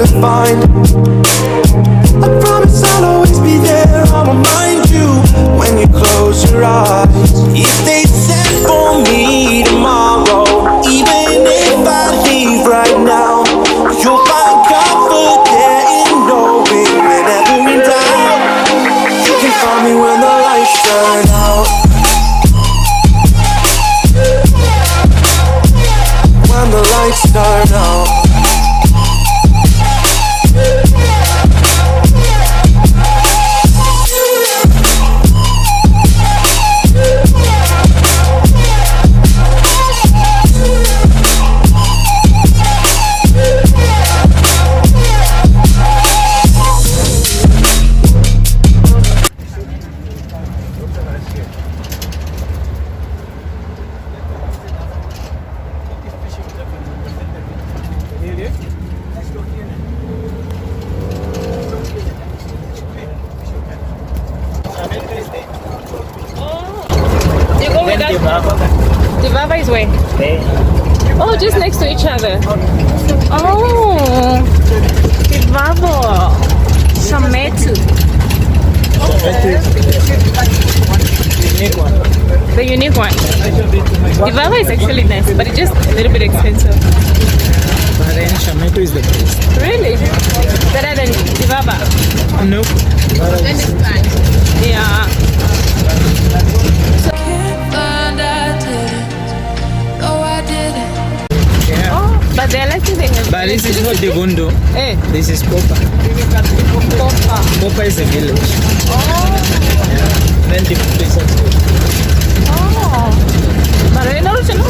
to find. I promise I'll always be there. I'll remind you when you close your eyes. If they set for me tomorrow, even if I leave right now, you'll find comfort there in knowing whenever in doubt, you can find me when the lights turn out. When the lights turn out. Divava is where? Oh, just next to each other. Oh, Divava. Shametu. The unique one. Divava is actually nice, but it's just a little bit expensive. But then Shametu is the best. Really? Better than Divava? Nope. Then it's fine. Yeah. But they're like the But this is not the Gondo. Eh. This is Popa. Popa. Popa is a village. Oh. Yeah. Then the place is good. Oh. But I know you know.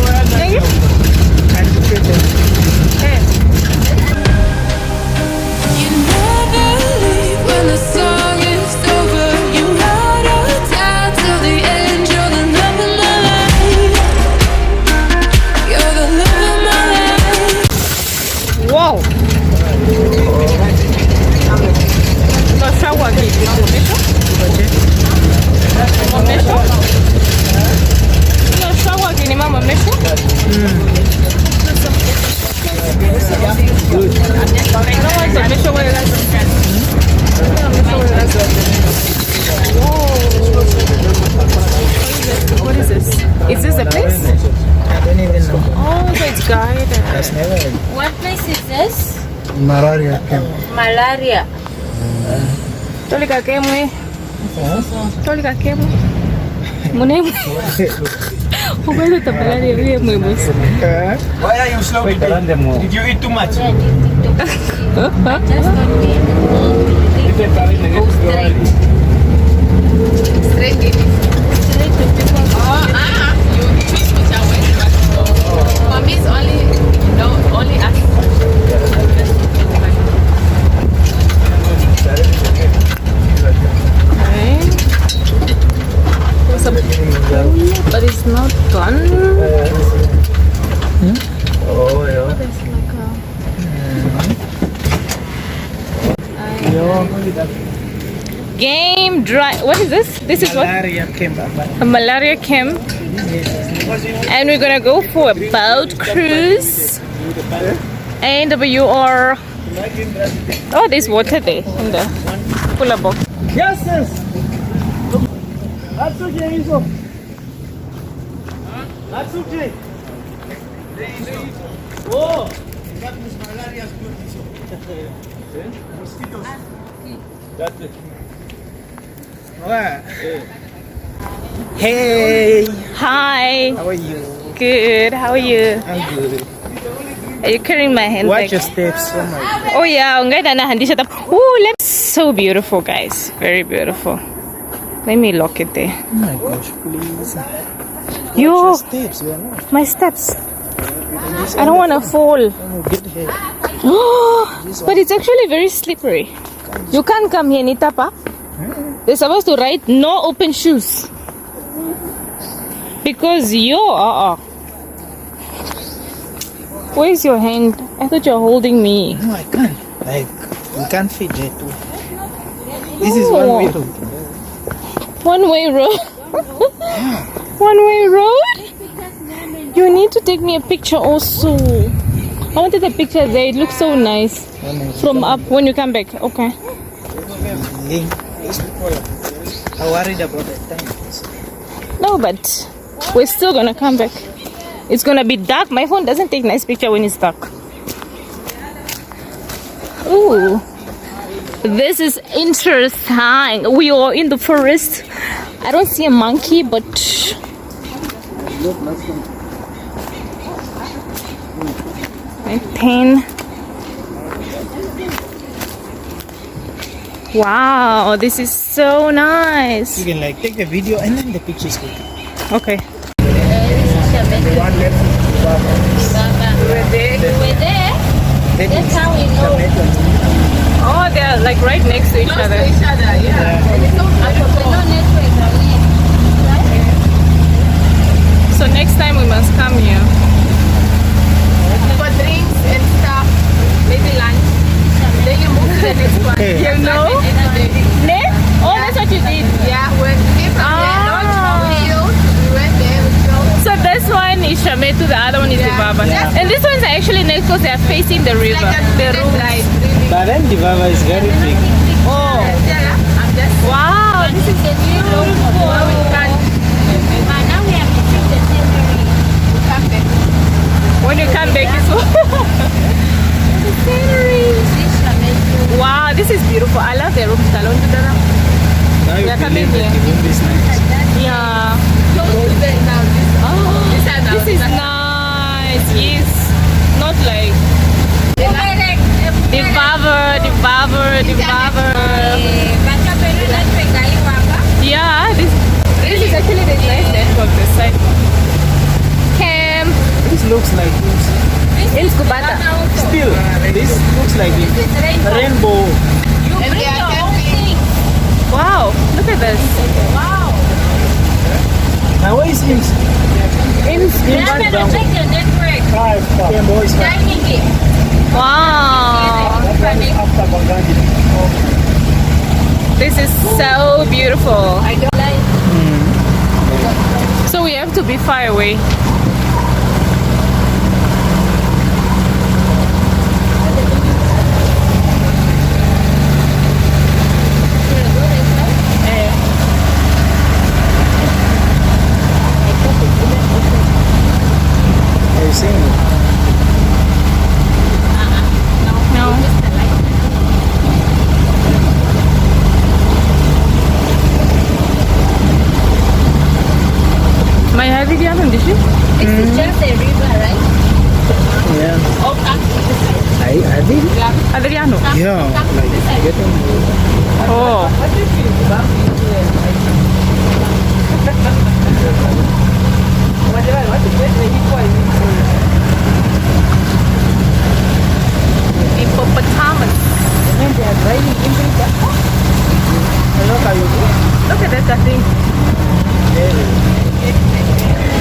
You never leave when the song is over. You ride or die till the end. You're the love of my life. You're the love of my life. Wow. No shower aqui. Mamesho? No shower aqui, ni mama mamesho? Good. I don't want to measure where that's What is this? Is this the place? I don't even know. Oh, so it's guided. That's never What place is this? Malaria camp. Malaria. Tolika kemwe. Tolika kemwe. Munemu. Ukwenda tapalari ya mwe boss. Why are you slow? Did you eat too much? Just don't be. Straight in. Straight to people. You choose which way. For me it's only only us. But it's not done. Oh, yeah. There's like a game dry. What is this? This is what? Malaria camp. A malaria camp. And we're gonna go for a boat cruise. NWR. Oh, there's water there in the cooler box. Yes, yes. That's okay, Iso. That's okay. Oh! That is malaria good, Iso. Mosquitoes. That's it. Hey! Hi. How are you? Good. How are you? I'm good. Are you carrying my handbag? Watch your steps. Oh my God. Oh yeah, oh, so beautiful, guys. Very beautiful. Let me lock it there. Oh my gosh, please. Watch Yo, your steps. You are not. my steps. I don't want to fall. Oh, get here. But it's actually very slippery. You can't come here, Nitapa. They're supposed to write no open shoes. Because where's your hand? I thought you're holding me. No, I can't. Like, you can't fit there too. This is one way road. One way road? One way road? You need to take me a picture also. I wanted a picture there. It looks so nice. From up when you come back. Okay. Link. I worried about the time. No, but we're still gonna come back. It's gonna be dark. My phone doesn't take nice picture when it's dark. Ooh, this is interesting. We are in the forest. I don't see a monkey, but my pen. Wow, this is so nice. You can like take a video and then the pictures go. Okay. We're there. That's how we know. Oh, they're like right next to each other. There's no network on it. So next time we must come here. For drinks and stuff, maybe lunch. Then you move to the next one. You know? Next? Oh, that's what you did. Yeah, when we came from there, we went there, we drove. So this one is Shametu, the other one is Divaba. Yeah. And these ones are actually next because they are facing the river. The room. But then the Baba is very big. Oh, I'm just wow. This is beautiful. Now we have to take the scenery. come back. When you come back, it's the scenery. Wow, this is beautiful. I love the room salon. Now you Yeah, come believe in that here. the room is nice. Yeah. Close to them now. This is nice. Yes. Not like Divaba. Yeah, this is actually the nice network this side. Camp. This looks like this. In Skubata. Still, this looks like a rainbow. And they are camping. Wow, look at this. Now where is Ims? Wow. This is so beautiful. So we have to be far away. Are you seeing it? No. May I video on this? This is just a river, right? Yeah. I did. Adriano. Yeah, like getting. Oh. Hippopotamus. Look at that thing.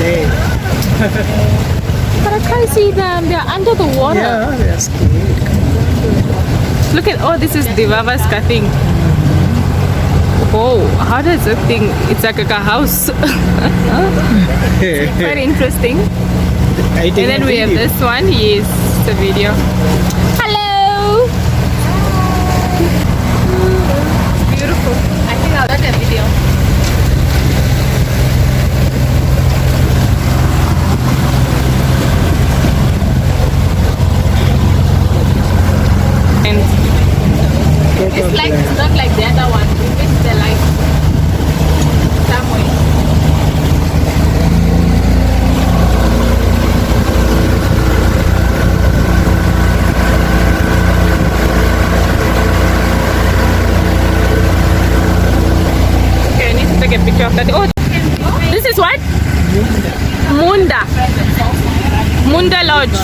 Hey. But I can't see them. They're under the water. Yeah, that's good. Look at, oh, this is Divava's thing. Oh, how does that thing? It's like a house. Very interesting. And then we have this one. Yes, the video. Hello. Beautiful. I think I'll let the video. And It's like it's not like the other one. We missed the light somewhere. okay, I need to take a picture of that. Oh, this is what? Munda. Munda Lodge.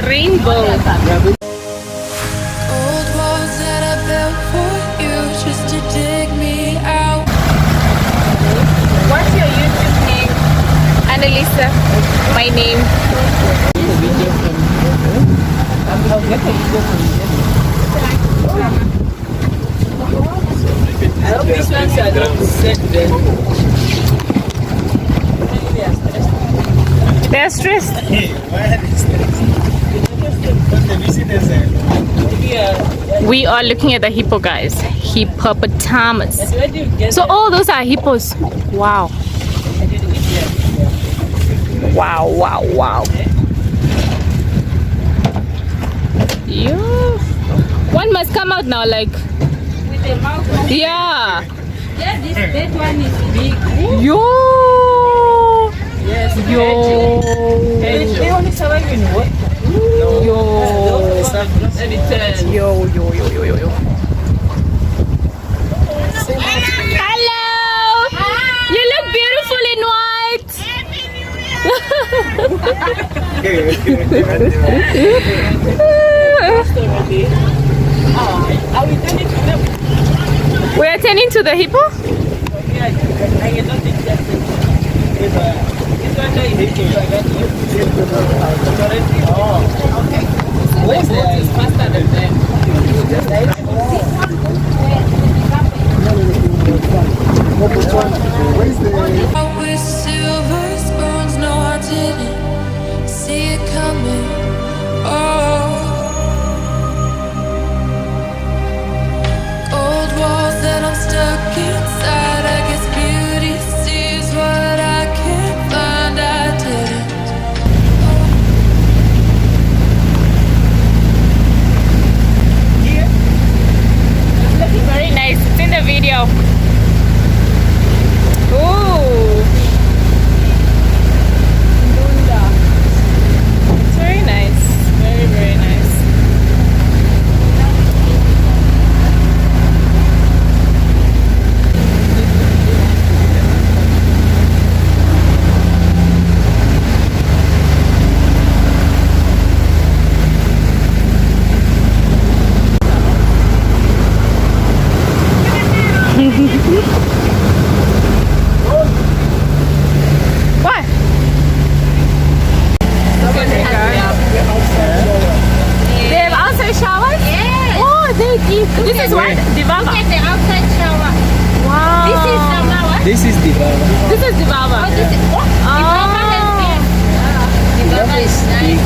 Rainbow. Old walls that I built for you just to dig me out. What's your YouTube name? Annalisa. My name. I hope this one's a don't set them. They're stressed. Hey, why are they stressed? We are looking at the hippo, guys. Hippopotamus. So all those are hippos. Wow. Wow, wow, wow. Yeah. One must come out now, like. Yeah. Yeah, this big one is big. Yo. Yo. They only survive in what? Yo. Yo, yo, yo, yo, yo, yo. Hello. You look beautiful in white. We are turning to the hippo. With silver spoons, no, I didn't see it coming. Oh, cold walls that I'm stuck inside. I guess beauty sees what I can't find. I didn't. Very nice. It's in the video. Ooh. It's very nice. Very, very nice. What? They have outside showers? Yes. Oh, they give. This is what? Look Divava. at the outside shower. Wow. This is Namawa. This is Divava. This is Divava. This is what? Divava is big.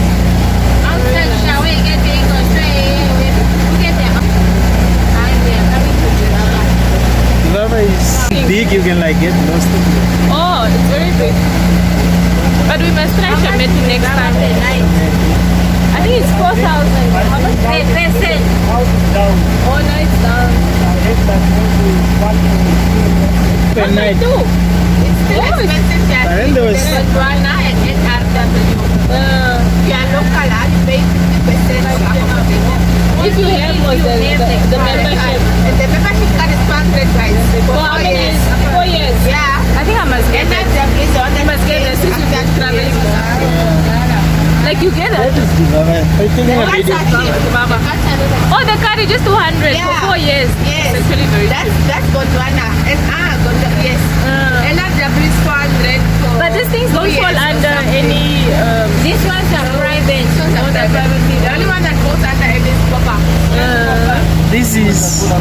Outside shower, you get big or straight. Look at the outside. We are coming to Namawa. Divava is big, you can like get lost in it. Oh, it's very big. But we must try Shametu next time. I think it's 4,000. How much? They said Oh, no, it's down. Per night. Two. it's still expensive than But then there was Botswana and NRW. You are local, you pay 50% of If you have was the membership. And the membership card is 200 guys. For how many years? 4 years. Yeah. I think I must get it. NRW is on the must get it since you're traveling. Like you get that it. is Divava. I think in a video. Divava. Oh, the card is just 200 Yeah. for 4 years. Yes. It's actually very That's Botswana. And Gondwana, yes. NRW is 400 for But these things don't 2 years fall or under something. any. These ones are private. These ones are private. The only one that goes under it is Papa. This is the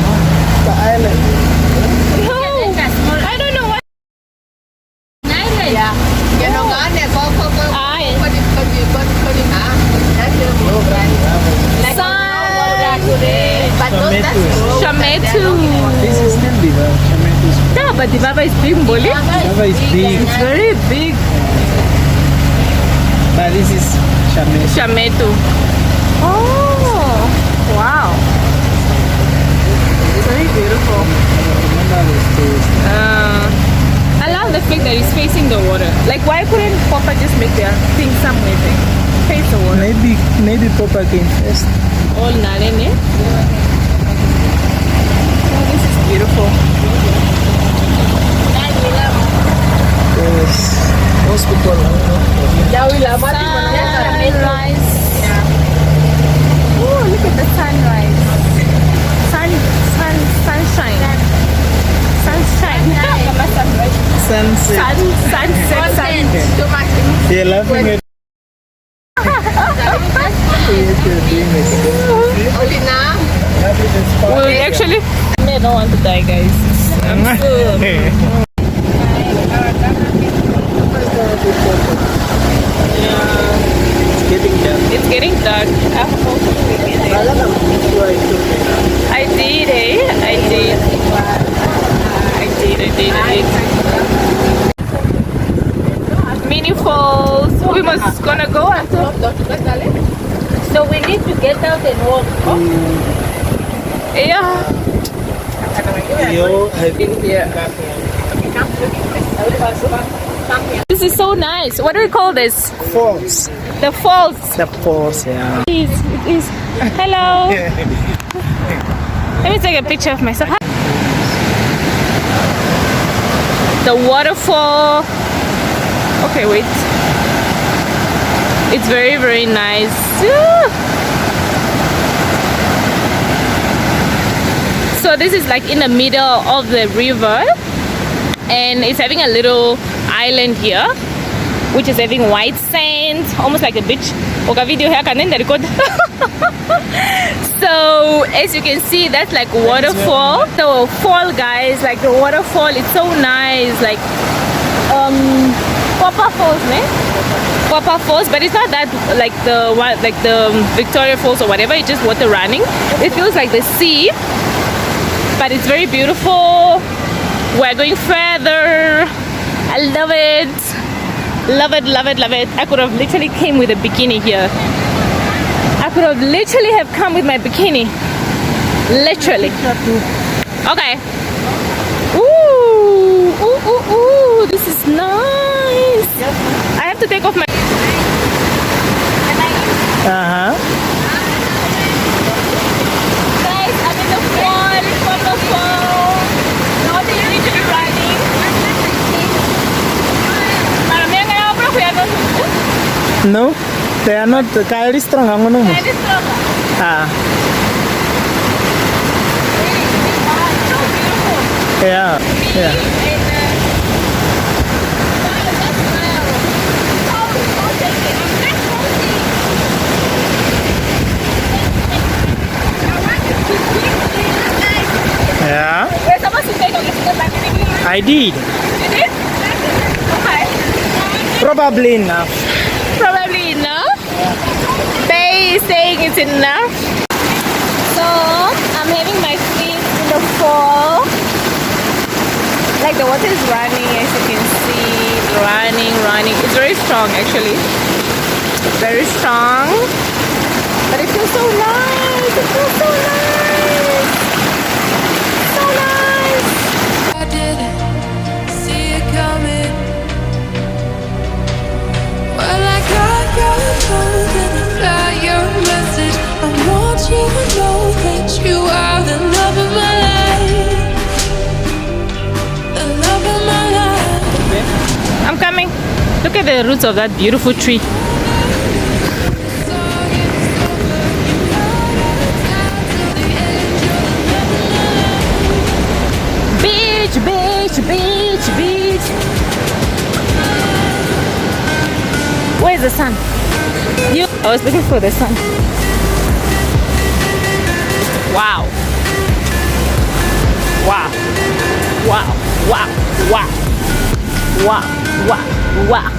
island. No, I don't know what. Yeah. You know, go. Aye. That's your move, right? But those, that's Shametu. This is still Divava. Shametu is Yeah, but Divava is big, Mboli. Divava is big. It's very big. But this is Shametu. Shametu. Oh, wow. Very beautiful. Remember those tourists. I love the fact that it's facing the water. Like, why couldn't Papa just make their thing somewhere there? Face the water. Maybe Papa came first. All Narene. Oh, this is beautiful. Yes. Hospital. Sunrise. Oh, look at the sunrise. Sunshine. Sunshine. Sunset. Sunset. too much. You're laughing at Only now. Well, actually, I don't want to die, guys. I'm full. It's getting getting dark. It's getting dark. I hope we get it. I did, eh? I did. Mini falls. We must gonna go until. So we need to get out and walk. Yeah. This is so nice. What do we call this? Falls. The falls. The falls, yeah. It is. Hello. Let me take a picture of myself. Hi. The waterfall. Okay, wait. It's very, very nice. So this is like in the middle of the river, and it's having a little island here, which is having white sand, almost like a beach. So as you can see, that's like waterfall. The fall, guys, like the waterfall, it's so nice. Like Papa Falls, Papa Falls, but it's not that like the Victoria Falls or whatever. It's just water running. It feels like the sea, but it's very beautiful. We're going further. I love it. Love it, love it, love it. I could have literally came with a bikini here. I could have literally have come with my bikini. Literally. Okay. Ooh, ooh, ooh, ooh. This is nice. I have to take off my. Uh-huh. Guys, I'm in the fall. From the fall. Now they need to be running. No, they are not. Kaya strong ang ano mo. Ah. Yeah. Yeah. Yeah. We're supposed to take a look at the I did. You did? Okay. Probably enough. Probably enough. They saying it's enough. So I'm having my feet in the fall. Like the water is running, as you can see, running. It's very strong actually. Very strong. But it feels so nice. It feels so nice. So nice. I didn't see it coming. Well, I got your phone and I got your message. I want you to know that you are the love of my life. The love of my life. I'm coming. Look at the roots of that beautiful tree. Beach, beach, beach, beach. Where's the sun? I was looking for the sun. Wow. Wow. Wow. Wow. Wow. Wow. Wow. Wow.